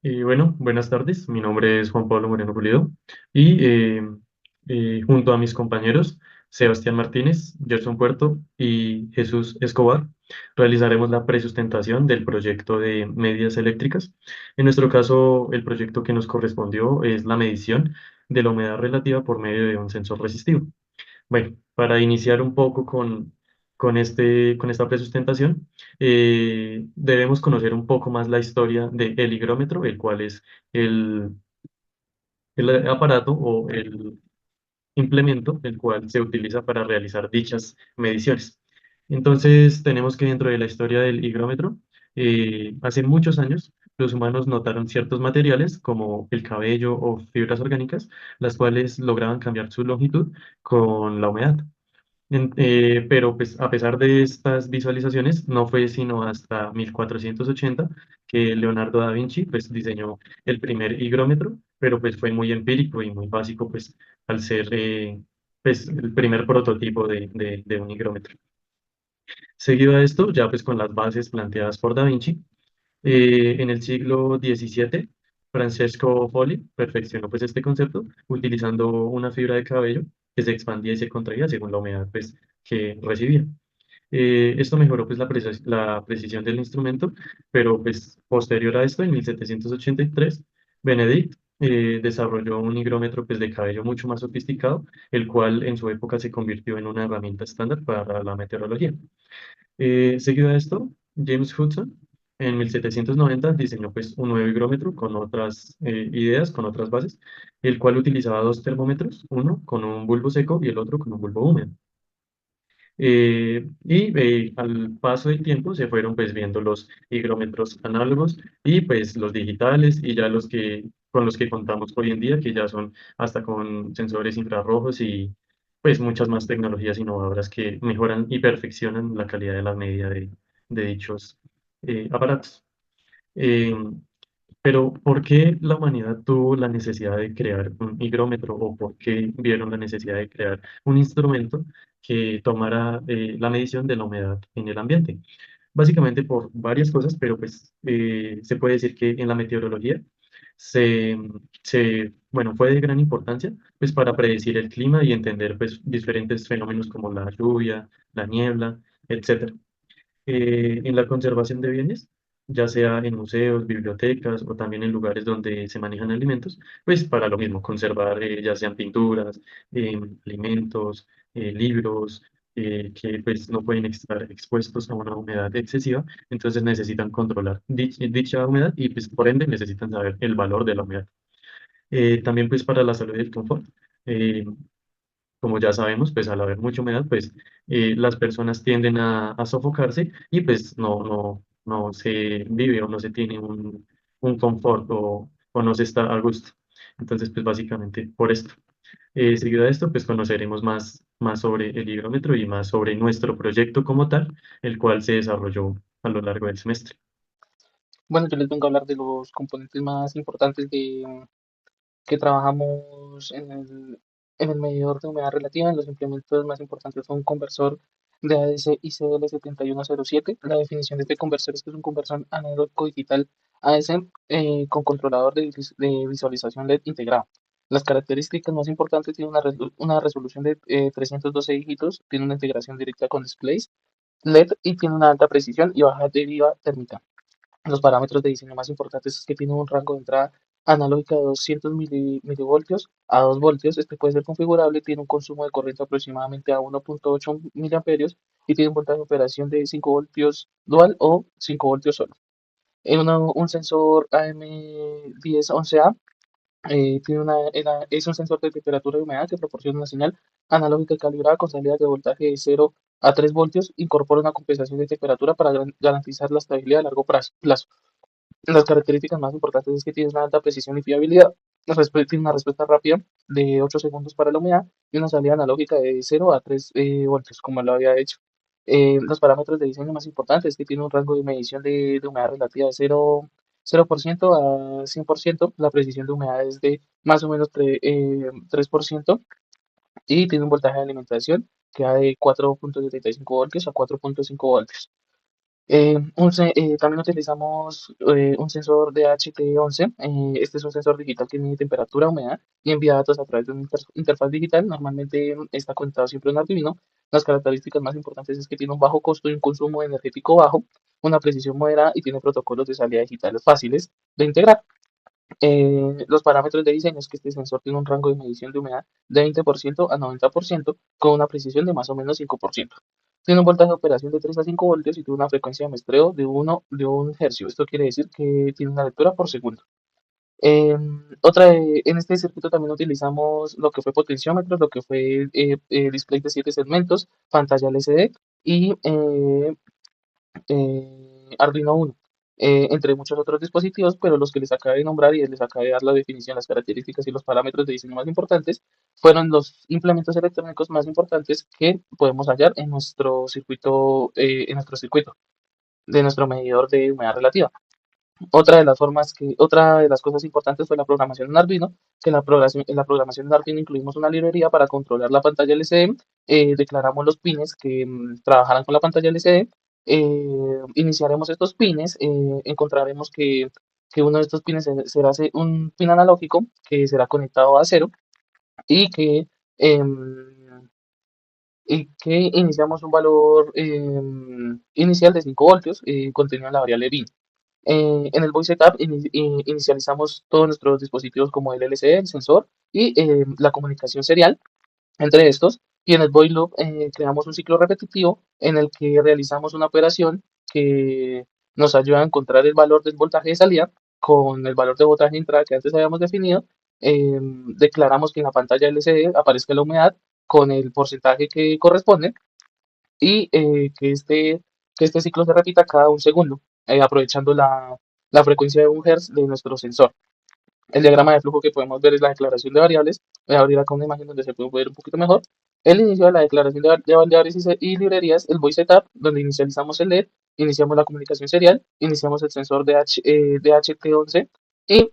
Bueno, buenas tardes. Mi nombre es Juan Pablo Moreno Pulido y junto a mis compañeros Sebastián Martínez, Gerson Puerto y Jesús Escobar realizaremos la presustentación del proyecto de medidas eléctricas. En nuestro caso, el proyecto que nos correspondió es la medición de la humedad relativa por medio de un sensor resistivo. Bueno, para iniciar un poco con esta presustentación, debemos conocer un poco más la historia del higrómetro, el cual es el, el aparato o el implemento el cual se utiliza para realizar dichas mediciones. Entonces, tenemos que dentro de la historia del higrómetro, hace muchos años, los humanos notaron ciertos materiales como el cabello o fibras orgánicas, las cuales lograban cambiar su longitud con la humedad. Pero pues a pesar de estas visualizaciones, no fue sino hasta 1480 que Leonardo da Vinci pues diseñó el primer higrómetro, pero pues fue muy empírico y muy básico pues al ser pues el primer prototipo de un higrómetro. Seguido a esto, ya pues con las bases planteadas por da Vinci, en el siglo XVII, Francesco Folli perfeccionó pues este concepto utilizando una fibra de cabello que se expandía y se contraía según la humedad pues, que recibía. Esto mejoró pues la precisión del instrumento, pero pues posterior a esto, en 1783, Benedict desarrolló un higrómetro pues de cabello mucho más sofisticado, el cual en su época se convirtió en una herramienta estándar para la meteorología. Seguido a esto, James Hudson en 1790 diseñó pues un nuevo higrómetro con otras ideas, con otras bases, el cual utilizaba dos termómetros, uno con un bulbo seco y el otro con un bulbo húmedo. Al paso del tiempo se fueron pues viendo los higrómetros análogos y pues los digitales y ya con los que contamos hoy en día, que ya son hasta con sensores infrarrojos y pues muchas más tecnologías innovadoras que mejoran y perfeccionan la calidad de la medida de dichos aparatos. Eh, pero ¿por qué la humanidad tuvo la necesidad de crear un higrómetro o por qué vieron la necesidad de crear un instrumento que tomara la medición de la humedad en el ambiente? Básicamente por varias cosas, pero pues se puede decir que en la meteorología bueno, fue de gran importancia pues para predecir el clima y entender pues diferentes fenómenos como la lluvia, la niebla, etcétera. En la conservación de bienes, ya sea en museos, bibliotecas o también en lugares donde se manejan alimentos, pues para lo mismo, conservar ya sean pinturas, alimentos, libros, que pues no pueden estar expuestos a una humedad excesiva, entonces necesitan controlar dicha humedad y pues por ende necesitan saber el valor de la humedad. También pues para la salud y el confort. eh, Como ya sabemos, pues al haber mucha humedad, pues las personas tienden a sofocarse y pues no se vive o no se tiene un confort o no se está a gusto. Entonces, pues básicamente por esto. Seguido a esto, pues conoceremos más sobre el higrómetro y más sobre nuestro proyecto como tal, el cual se desarrolló a lo largo del semestre. Bueno, yo les vengo a hablar de los componentes más importantes que trabajamos en el medidor de humedad relativa. Los implementos más importantes son un conversor de ADC ICL 7107. La definición de este conversor es que es un conversor analógico digital ADC con controlador de visualización LED integrado. Las características más importantes tiene una resolución de 312 dígitos, tiene una integración directa con displays LED y tiene una alta precisión y baja deriva térmica. Los parámetros de diseño más importantes es que tiene un rango de entrada analógica de 200 milivoltios a 2 voltios. Este puede ser configurable, tiene un consumo de corriente aproximadamente a 1.8 miliamperios y tiene un voltaje de operación de 5 voltios dual o 5 voltios solo. Un sensor AM1011A es un sensor de temperatura y humedad que proporciona una señal analógica calibrada con salidas de voltaje de 0 a 3 voltios. Incorpora una compensación de temperatura para garantizar la estabilidad a largo plazo. Las características más importantes es que tiene una alta precisión y fiabilidad. Tiene una respuesta rápida de 8 segundos para la humedad y una salida analógica de 0 a 3 voltios, como lo había hecho. Los parámetros de diseño más importantes es que tiene un rango de medición de humedad relativa de 0% a 100%. La precisión de humedad es de más o menos 3% y tiene un voltaje de alimentación que va de 4.75 voltios a 4.5 voltios. También utilizamos un sensor de HT11. Este es un sensor digital que mide temperatura, humedad y envía datos a través de una interfaz digital. Normalmente está conectado siempre en Arduino. Las características más importantes es que tiene un bajo costo y un consumo energético bajo, una precisión moderada y tiene protocolos de salida digitales fáciles de integrar. Los parámetros de diseño es que este sensor tiene un rango de medición de humedad de 20% a 90% con una precisión de más o menos 5%. Tiene un voltaje de operación de 3 a 5 voltios y tiene una frecuencia de muestreo de 1 hercio. Esto quiere decir que tiene una lectura por segundo. En este circuito también utilizamos lo que fue potenciómetros, lo que fue display de 7 segmentos, pantalla LCD y Arduino Uno, entre muchos otros dispositivos, pero los que les acabé de nombrar y les acabé de dar la definición, las características y los parámetros de diseño más importantes, fueron los implementos electrónicos más importantes que podemos hallar en nuestro circuito de nuestro medidor de humedad relativa. Otra de las cosas importantes fue la programación en Arduino, que en la programación en Arduino incluimos una librería para controlar la pantalla LCD, declaramos los pines que trabajarán con la pantalla LCD, iniciaremos estos pines, encontraremos que uno de estos pines será un pin analógico que será conectado a cero y em, que iniciamos un valor inicial de 5 voltios contenido en la variable bin. En el Voice Setup inicializamos todos nuestros dispositivos como el LCD, el sensor y la comunicación serial entre estos. Y en el Void Loop creamos un ciclo repetitivo en el que realizamos una operación que nos ayuda a encontrar el valor del voltaje de salida con el valor de voltaje de entrada que antes habíamos definido. Declaramos que en la pantalla LCD aparezca la humedad con el porcentaje que corresponde y que este ciclo se repita cada un segundo, aprovechando la frecuencia de 1 Hz de nuestro sensor. El diagrama de flujo que podemos ver es la declaración de variables. Voy a abrir acá una imagen donde se puede ver un poquito mejor. El inicio de la declaración de variables y librerías, el voice setup, donde inicializamos el LED, iniciamos la comunicación serial, iniciamos el sensor de HT11 y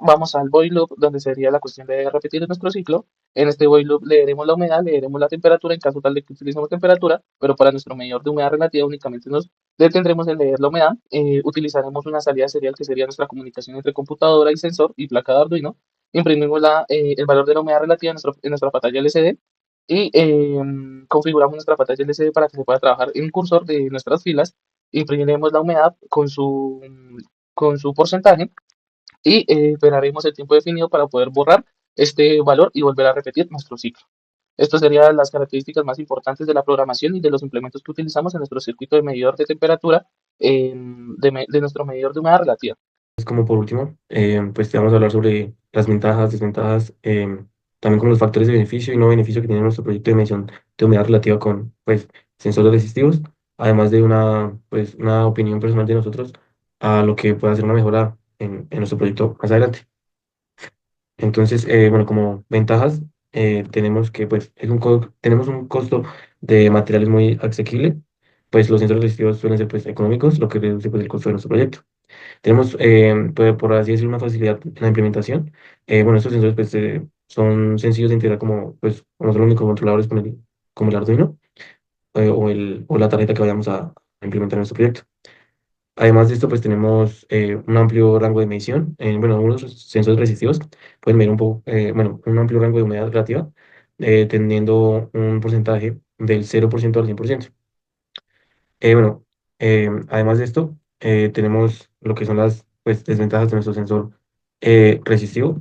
vamos al void loop, donde sería la cuestión de repetir nuestro ciclo. En este void loop leeremos la humedad, leeremos la temperatura en caso tal de que utilicemos temperatura, pero para nuestro medidor de humedad relativa únicamente nos detendremos en leer la humedad. Utilizaremos una salida serial que sería nuestra comunicación entre computadora y sensor y placa de Arduino. Imprimimos el valor de la humedad relativa en nuestra pantalla LCD y configuramos nuestra pantalla LCD para que se pueda trabajar en cursor de nuestras filas. Imprimiremos la humedad con su porcentaje y esperaremos el tiempo definido para poder borrar este valor y volver a repetir nuestro ciclo. Estas serían las características más importantes de la programación y de los implementos que utilizamos en nuestro circuito de medidor de temperatura, de nuestro medidor de humedad relativa. Es como por último, pues te vamos a hablar sobre las ventajas, desventajas, también como los factores de beneficio y no beneficio que tiene nuestro proyecto de medición de humedad relativa con, pues, sensores resistivos, además de pues, una opinión personal de nosotros a lo que pueda ser una mejora en nuestro proyecto más adelante. Entonces, bueno, como ventajas, tenemos que, pues, tenemos un costo de materiales muy asequible, pues los sensores resistivos suelen ser, pues, económicos, lo que reduce, pues, el costo de nuestro proyecto. Tenemos, por así decirlo, una facilidad en la implementación. Bueno, estos sensores, pues, son sencillos de integrar como son los únicos controladores como el Arduino, o la tarjeta que vayamos a implementar en nuestro proyecto. Además de esto, pues tenemos un amplio rango de medición. Bueno, algunos sensores resistivos pueden medir bueno, un amplio rango de humedad relativa, teniendo un porcentaje del 0% al 100%. Bueno, además de esto, tenemos lo que son las, pues, desventajas de nuestro sensor resistivo.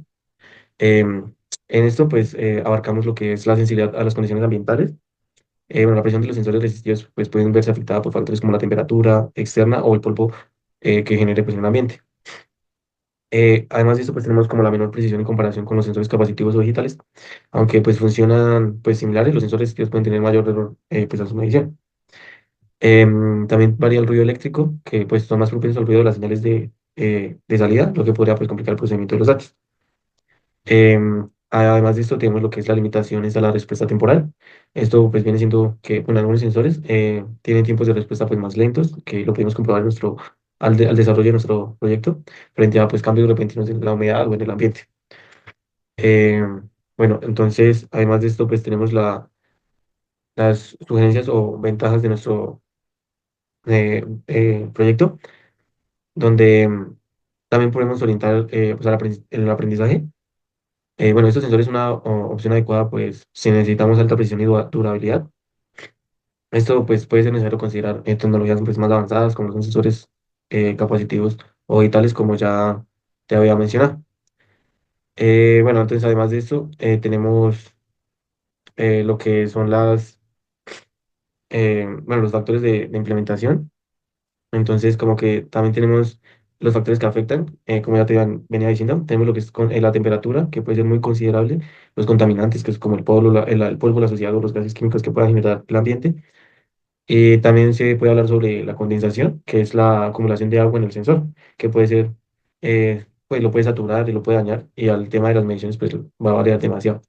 Em, en esto, pues, abarcamos lo que es la sensibilidad a las condiciones ambientales. Bueno, la presión de los sensores resistivos, pues, pueden verse afectada por factores como la temperatura externa o el polvo que genere, pues, en el ambiente. Además de esto, pues, tenemos como la menor precisión en comparación con los sensores capacitivos o digitales. Aunque, pues, funcionan, pues, similares, los sensores resistivos pueden tener mayor error, pues, a su medición. También varía el ruido eléctrico, que pues son más propensos al ruido de las señales de salida, lo que podría pues complicar el procedimiento de los datos. Además de esto, tenemos lo que es la limitación es a la respuesta temporal. Esto pues viene siendo que bueno, algunos sensores tienen tiempos de respuesta pues más lentos, que lo podemos comprobar al desarrollo de nuestro proyecto, frente a pues cambios repentinos en la humedad o en el ambiente. Bueno, entonces, además de esto, pues tenemos las sugerencias o ventajas de nuestro proyecto, donde también podemos orientar pues, el aprendizaje. Bueno, estos sensores es una opción adecuada, pues si necesitamos alta precisión y durabilidad. Esto pues puede ser necesario considerar tecnologías pues, más avanzadas como son sensores capacitivos o digitales como ya te había mencionado. Bueno, entonces además de esto tenemos lo que son bueno, los factores de implementación. Entonces como que también tenemos los factores que afectan, como ya venía diciendo, tenemos lo que es la temperatura, que puede ser muy considerable, los contaminantes, que es como el polvo, el polvo, la suciedad o los gases químicos que pueda generar el ambiente. También se puede hablar sobre la condensación, que es la acumulación de agua en el sensor, que puede ser, pues lo puede saturar y lo puede dañar, y al tema de las mediciones, pues va a variar demasiado.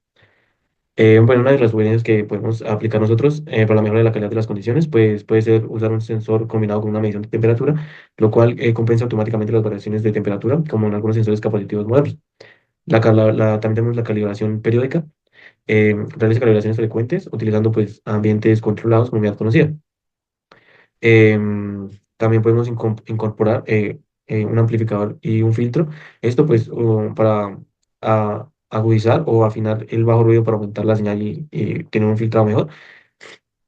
Bueno, una de las sugerencias que podemos aplicar nosotros para la mejora de la calidad de las condiciones, pues puede ser usar un sensor combinado con una medición de temperatura, lo cual compensa automáticamente las variaciones de temperatura, como en algunos sensores capacitivos modernos. También tenemos la calibración periódica, realiza calibraciones frecuentes utilizando pues ambientes controlados con humedad conocida. También podemos incorporar un amplificador y un filtro. Esto pues para agudizar o afinar el bajo ruido para aumentar la señal y tener un filtrado mejor.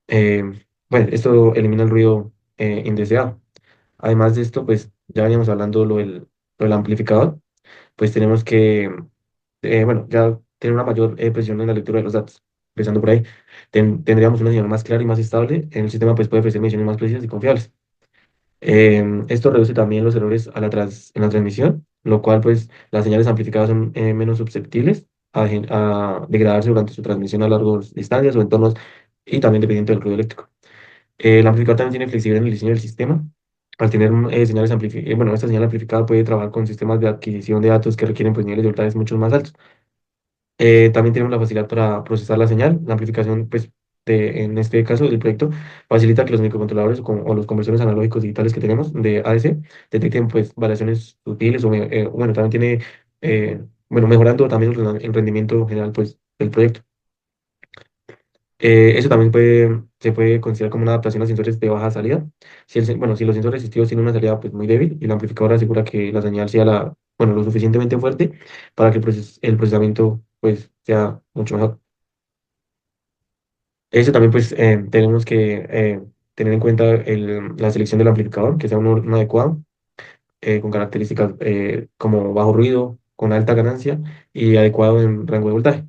Bueno, esto elimina el ruido indeseado. Además de esto, pues ya veníamos hablando lo del amplificador, pues tenemos que, bueno, ya tener una mayor precisión en la lectura de los datos. Empezando por ahí, tendríamos una señal más clara y más estable. En el sistema pues puede ofrecer mediciones más precisas y confiables. Esto reduce también los errores en la transmisión, lo cual pues las señales amplificadas son menos susceptibles a degradarse durante su transmisión a largas distancias o entornos y también dependiente del ruido eléctrico. El amplificador también tiene flexibilidad en el diseño del sistema. Al tener señales amplificadas, bueno, esta señal amplificada puede trabajar con sistemas de adquisición de datos que requieren pues niveles de voltajes mucho más altos. También tenemos la facilidad para procesar la señal. La amplificación, pues, en este caso del proyecto, facilita que los microcontroladores o los conversores analógicos digitales que tenemos de ADC detecten, pues, variaciones sutiles bueno, también tiene, bueno, mejorando también el rendimiento general, pues, del proyecto. Eso también se puede considerar como una adaptación a sensores de baja salida. Bueno, si los sensores resistivos tienen una salida pues, muy débil y el amplificador asegura que la señal sea bueno, lo suficientemente fuerte para que el procesamiento pues, sea mucho mejor. Eso también pues tenemos que tener en cuenta la selección del amplificador, que sea uno adecuado, con características como bajo ruido, con alta ganancia y adecuado en rango de voltaje.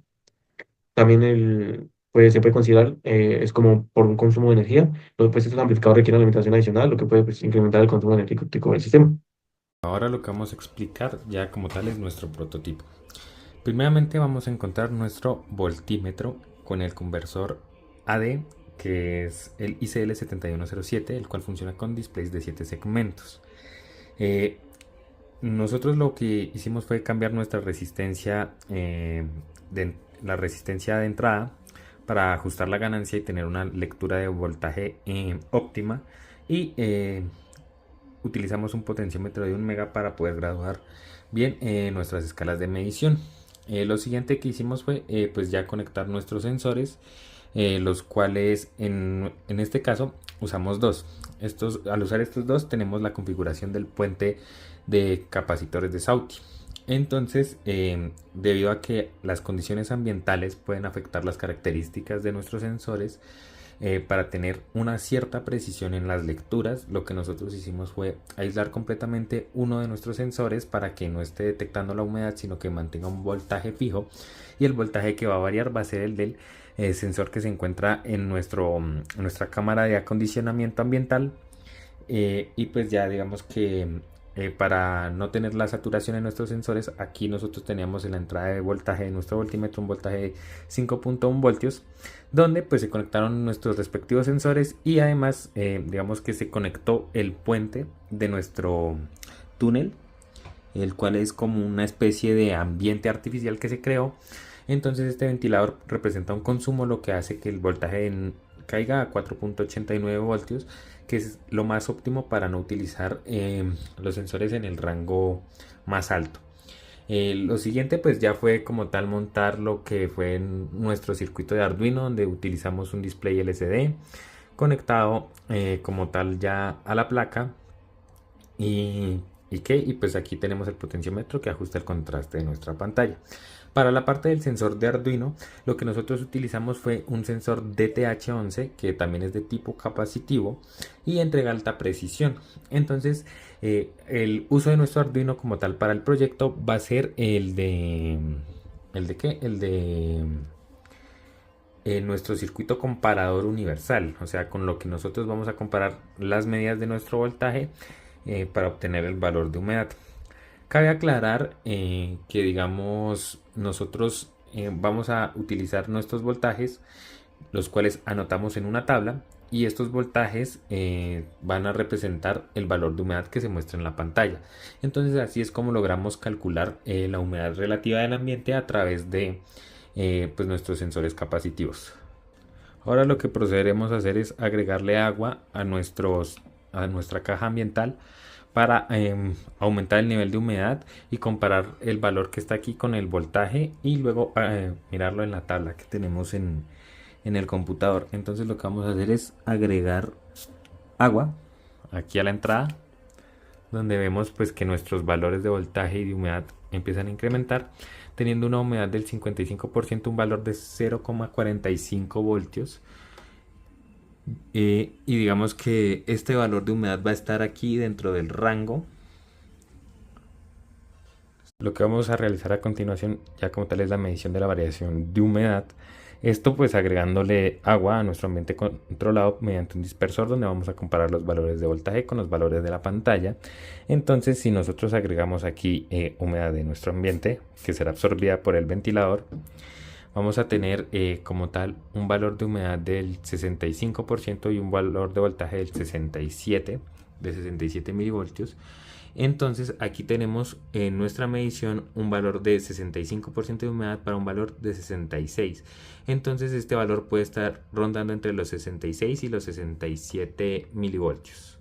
También pues, se puede considerar, es como por un consumo de energía, pues estos amplificadores requieren alimentación adicional, lo que puede pues, incrementar el consumo energético del sistema. Ahora lo que vamos a explicar ya como tal es nuestro prototipo. Primeramente vamos a encontrar nuestro voltímetro con el conversor AD, que es el ICL7107, el cual funciona con displays de 7 segmentos. Nosotros lo que hicimos fue cambiar nuestra resistencia, la resistencia de entrada, para ajustar la ganancia y tener una lectura de voltaje óptima, y utilizamos un potenciómetro de 1 mega para poder graduar bien nuestras escalas de medición. Lo siguiente que hicimos fue pues ya conectar nuestros sensores, los cuales en este caso usamos dos. Al usar estos dos tenemos la configuración del puente de capacitores de Sauti. Entonces, debido a que las condiciones ambientales pueden afectar las características de nuestros sensores, para tener una cierta precisión en las lecturas, lo que nosotros hicimos fue aislar completamente uno de nuestros sensores para que no esté detectando la humedad, sino que mantenga un voltaje fijo, y el voltaje que va a variar va a ser el del sensor que se encuentra en nuestra cámara de acondicionamiento ambiental. Y pues ya digamos que para no tener la saturación en nuestros sensores, aquí nosotros teníamos en la entrada de voltaje de nuestro voltímetro un voltaje de 5.1 voltios, donde pues se conectaron nuestros respectivos sensores, y además digamos que se conectó el puente de nuestro túnel, el cual es como una especie de ambiente artificial que se creó. Entonces este ventilador representa un consumo, lo que hace que el voltaje caiga a 4.89 voltios, que es lo más óptimo para no utilizar los sensores en el rango más alto. Lo siguiente pues ya fue como tal montar lo que fue nuestro circuito de Arduino, donde utilizamos un display LCD conectado como tal ya a la placa. Y pues aquí tenemos el potenciómetro que ajusta el contraste de nuestra pantalla. Para la parte del sensor de Arduino, lo que nosotros utilizamos fue un sensor DTH11 que también es de tipo capacitivo y entrega alta precisión. Entonces, el uso de nuestro Arduino como tal para el proyecto va a ser ¿el de qué? El de nuestro circuito comparador universal, o sea, con lo que nosotros vamos a comparar las medidas de nuestro voltaje para obtener el valor de humedad. Cabe aclarar que, digamos, nosotros vamos a utilizar nuestros voltajes, los cuales anotamos en una tabla, y estos voltajes van a representar el valor de humedad que se muestra en la pantalla. Entonces así es como logramos calcular la humedad relativa del ambiente a través de pues nuestros sensores capacitivos. Ahora lo que procederemos a hacer es agregarle agua a nuestra caja ambiental para aumentar el nivel de humedad y comparar el valor que está aquí con el voltaje y luego mirarlo en la tabla que tenemos en el computador. Entonces lo que vamos a hacer es agregar agua aquí a la entrada, donde vemos pues que nuestros valores de voltaje y de humedad empiezan a incrementar, teniendo una humedad del 55%, un valor de 0,45 voltios. Y digamos que este valor de humedad va a estar aquí dentro del rango. Lo que vamos a realizar a continuación ya como tal es la medición de la variación de humedad. Esto pues agregándole agua a nuestro ambiente controlado mediante un dispersor donde vamos a comparar los valores de voltaje con los valores de la pantalla. Entonces si nosotros agregamos aquí humedad de nuestro ambiente que será absorbida por el ventilador, vamos a tener como tal un valor de humedad del 65% y un valor de voltaje del 67 milivoltios. Entonces aquí tenemos en nuestra medición un valor de 65% de humedad para un valor de 66. Entonces este valor puede estar rondando entre los 66 y los 67 milivoltios.